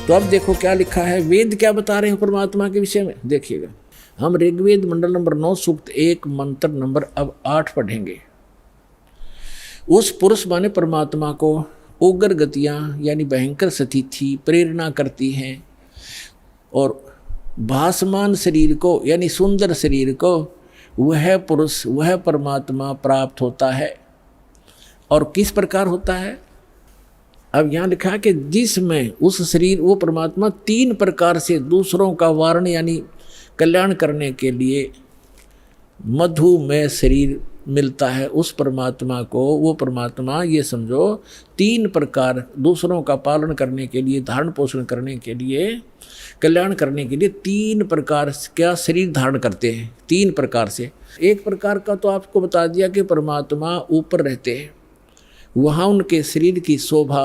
तो अब देखो क्या लिखा है, वेद क्या बता रहे हैं परमात्मा के विषय में। देखिएगा, हम ऋग्वेद मंडल नंबर 9 सूक्त 1 मंत्र नंबर अब 8 पढ़ेंगे। उस पुरुष माने परमात्मा को उग्र गतियां यानी भयंकर स्थिति प्रेरणा करती हैं और भासमान शरीर को यानी सुंदर शरीर को वह पुरुष वह परमात्मा प्राप्त होता है। और किस प्रकार होता है, अब यहाँ लिखा है कि जिसमें उस शरीर वो परमात्मा 3 प्रकार से दूसरों का वारण यानी कल्याण करने के लिए मधुमेह शरीर मिलता है उस परमात्मा को। वो परमात्मा ये समझो 3 प्रकार दूसरों का पालन करने के लिए, धारण पोषण करने के लिए, कल्याण करने के लिए 3 प्रकार क्या शरीर धारण करते हैं। 3 प्रकार से, एक प्रकार का तो आपको बता दिया कि परमात्मा ऊपर रहते हैं, वहाँ उनके शरीर की शोभा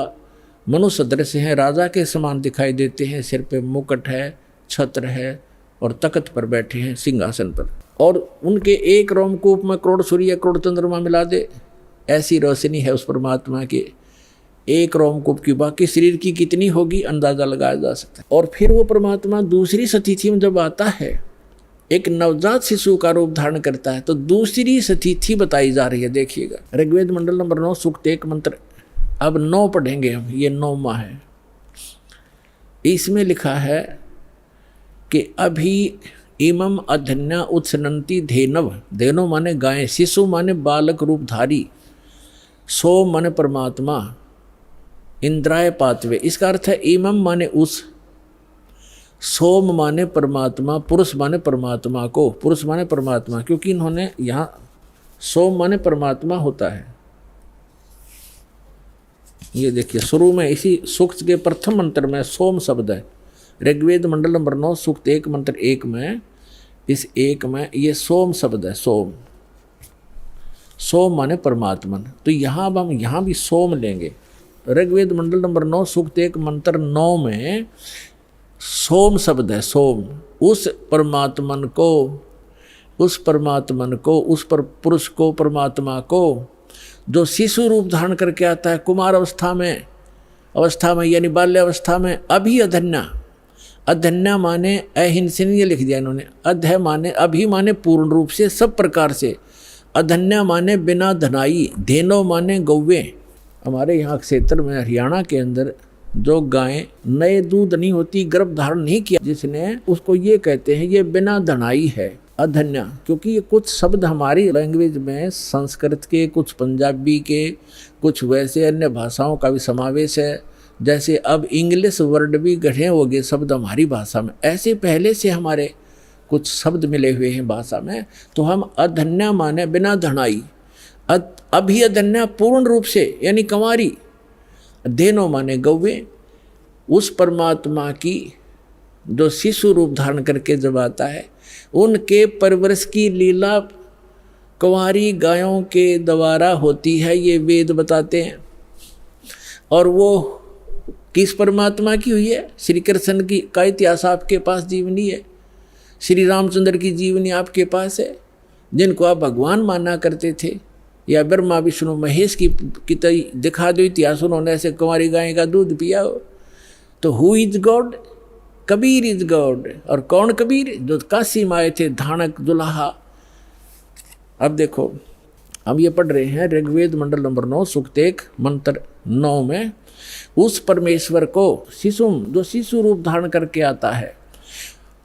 मनुष्य सदृश है, राजा के समान दिखाई देते हैं, सिर पे मुकुट है, छत्र है और तख्त पर बैठे हैं सिंहासन पर। और उनके एक रोमकूप में करोड़ सूर्य करोड़ चंद्रमा मिला दे ऐसी रोशनी है उस परमात्मा के एक रोमकूप की। बाकी शरीर की कितनी होगी अंदाजा लगाया जा सकता है। और फिर वो परमात्मा दूसरी स्थिति में जब आता है, एक नवजात शिशु का रूप धारण करता है, तो दूसरी स्थिति बताई जा रही है। देखिएगा, ऋग्वेद मंडल नंबर 9 सूक्त 1 मंत्र अब 9 पढ़ेंगे हम, ये 9वां है। इसमें लिखा है कि अभी इमम अधन्या उत्सनंती धेनव, धेनो माने गाय, शिशु माने बालक रूपधारी, सोम माने परमात्मा, इंद्राय पातवे। इसका अर्थ है इमम माने उस, सोम माने परमात्मा, पुरुष माने परमात्मा को, पुरुष माने परमात्मा, क्योंकि इन्होंने यहाँ सोम माने परमात्मा होता है। ये देखिए शुरू में इसी सूक्त के प्रथम मंत्र में सोम शब्द है। ऋग्वेद मंडल नंबर 9 सूक्त 1 मंत्र 1 में, इस 1 में ये सोम शब्द है। सोम, सोम माने परमात्मन। तो यहाँ अब हम यहाँ भी सोम लेंगे। ऋग्वेद मंडल नंबर 9 सूक्त 1 मंत्र 9 में सोम शब्द है। सोम, उस परमात्मन को, उस परमात्मन को, उस पर पुरुष को, परमात्मा को जो शिशु रूप धारण करके आता है कुमार अवस्था में यानी बाल्य अवस्था में। अभी अधन्या, अधन्या माने अहिंसनीय लिख दिया इन्होंने। अध्य माने अभी माने पूर्ण रूप से, सब प्रकार से। अधन्या माने बिना धनाई, धेनो माने गौवे। हमारे यहाँ क्षेत्र में हरियाणा के अंदर जो गायें नए दूध नहीं होती, गर्भ धारण नहीं किया जिसने, उसको ये कहते हैं ये बिना धनाई है, अधन्या। क्योंकि ये कुछ शब्द हमारी लैंग्वेज में संस्कृत के, कुछ पंजाबी के, कुछ वैसे अन्य भाषाओं का भी समावेश है। जैसे अब इंग्लिश वर्ड भी गढ़े हो गए शब्द हमारी भाषा में, ऐसे पहले से हमारे कुछ शब्द मिले हुए हैं भाषा में। तो हम अधन्या माने बिना धनाई, अभी अधन्या पूर्ण रूप से यानी कंवारी, धेनो माने गौवे। उस परमात्मा की जो शिशु रूप धारण करके जब आता है, उनके परवरिश की लीला कुंवारी गायों के द्वारा होती है, ये वेद बताते हैं। और वो किस परमात्मा की हुई है? श्री कृष्ण की का इतिहास आपके पास जीवनी है, श्री रामचंद्र की जीवनी आपके पास है, जिनको आप भगवान माना करते थे, या ब्रह्मा विष्णु महेश की दिखा दो इतिहास, उन्होंने ऐसे कुंवारी गाय का दूध पिया हो। तो who is God? Kabir is God. और कौन कबीर? जो काशी में आए थे, धानक दुल्हा। अब देखो, हम ये पढ़ रहे हैं ऋग्वेद मंडल नंबर 9 सूक्त 1 मंत्र 9 में, उस परमेश्वर को शिशु, जो शिशु रूप धारण करके आता है,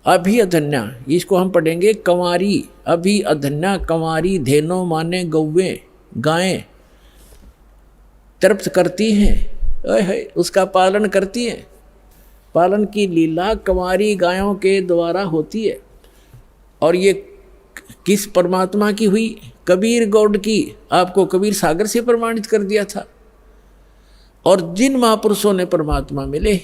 अभी अधन्या, इसको हम पढ़ेंगे कंवारी, अभी अधन्या कंवारी, धेनो माने गौवे, गायें तृप्त करती हैं, उसका पालन करती हैं। पालन की लीला कंवारी गायों के द्वारा होती है। और ये किस परमात्मा की हुई? कबीर गौड की। आपको कबीर सागर से प्रमाणित कर दिया था। और जिन महापुरुषों ने परमात्मा मिले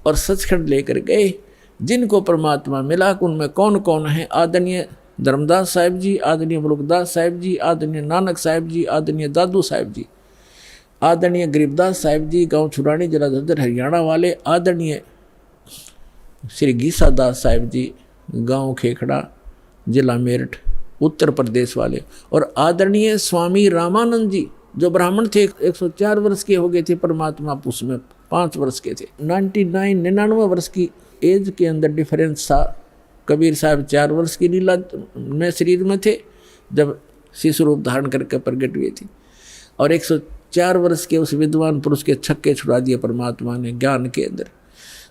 और सचखंड लेकर गए, जिनको परमात्मा मिला, उनमें कौन कौन है? आदरणीय धर्मदास साहिब जी, आदरणीय मुलुकदास साहिब जी, आदरणीय नानक साहिब जी, आदरणीय दादू साहिब जी, आदरणीय गरीबदास साहिब जी, गांव छुरानी जिला झज्जर हरियाणा वाले, आदरणीय श्री गीसा दास साहिब जी, गांव खेखड़ा, जिला मेरठ, उत्तर प्रदेश वाले। और आदरणीय स्वामी रामानंद जी जो ब्राह्मण थे, 104 वर्ष के हो गए थे, परमात्मा उसमें 5 वर्ष के थे। 99 वर्ष की एज के अंदर डिफरेंस था। कबीर साहब 4 वर्ष की लीला में शरीर में थे जब शिशु रूप धारण करके प्रकट हुए थे, और 104 वर्ष के उस विद्वान पुरुष के छक्के छुड़ा दिए परमात्मा ने ज्ञान के अंदर।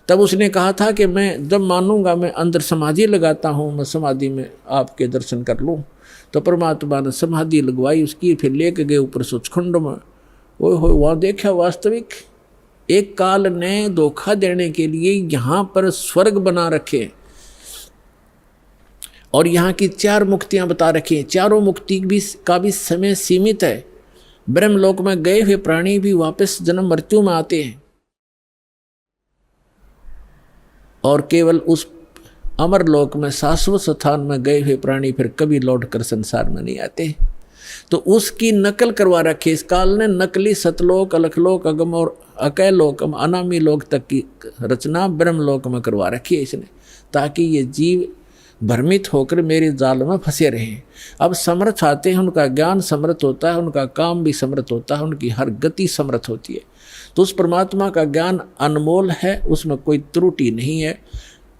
तब उसने कहा था कि मैं जब मानूंगा, मैं अंदर समाधि लगाता हूँ, मैं समाधि में आपके दर्शन कर लूँ। तो परमात्मा ने समाधि लगवाई उसकी, फिर लेके गए ऊपर सचखंड में। वो वहाँ देखा वास्तविक एक काल ने धोखा देने के लिए यहाँ पर स्वर्ग बना रखे और यहाँ की 4 मुक्तियाँ बता रखी हैं। चारों मुक्ति का भी समय सीमित है। ब्रह्मलोक में गए हुए प्राणी भी वापस जन्म मृत्यु में आते हैं और केवल उस अमरलोक में शाश्वत स्थान में गए हुए प्राणी फिर कभी लौट कर संसार में नहीं आते। तो उसकी नकल करवा रखी इस काल ने। नकली सतलोक, अलखलोक, अगम और अकैलोक, अनामी लोक तक की रचना ब्रह्मलोक में करवा रखी है इसने, ताकि ये जीव भ्रमित होकर मेरे जाल में फंसे रहें। अब समर्थ आते हैं, उनका ज्ञान समर्थ होता है, उनका काम भी समर्थ होता है, उनकी हर गति समर्थ होती है। तो उस परमात्मा का ज्ञान अनमोल है, उसमें कोई त्रुटि नहीं है,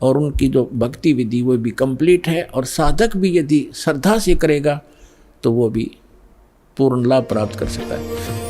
और उनकी जो भक्ति विधि वो भी कंप्लीट है। और साधक भी यदि श्रद्धा से करेगा तो वो भी पूर्ण लाभ प्राप्त कर सकता है।